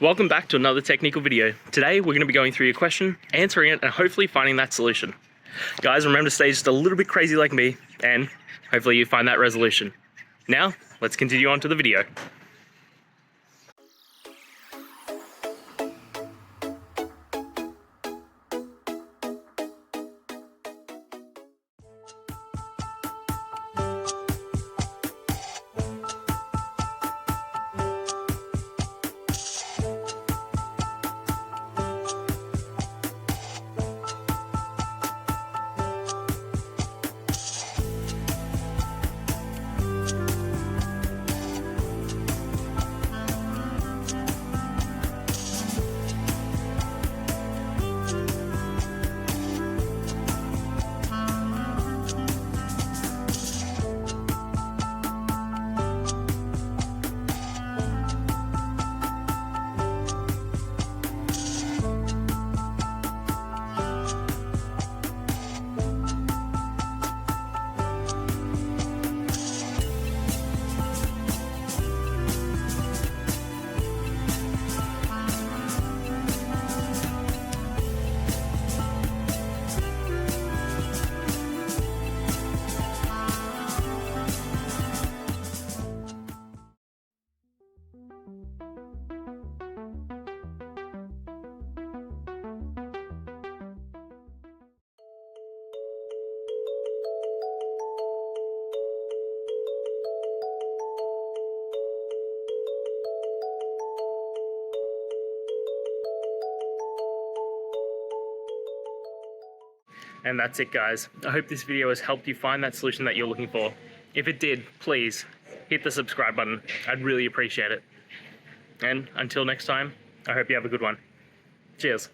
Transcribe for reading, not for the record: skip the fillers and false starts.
Welcome back to another technical video. Today we're going to be going through your question, answering it, and hopefully finding that solution. Guys, remember to stay just a little bit crazy like me, and hopefully you find that resolution. Now, let's continue on to the video. And that's it, guys. I hope this video has helped you find that solution that you're looking for. If it did, please hit the subscribe button. I'd really appreciate it. And until next time, I hope you have a good one. Cheers.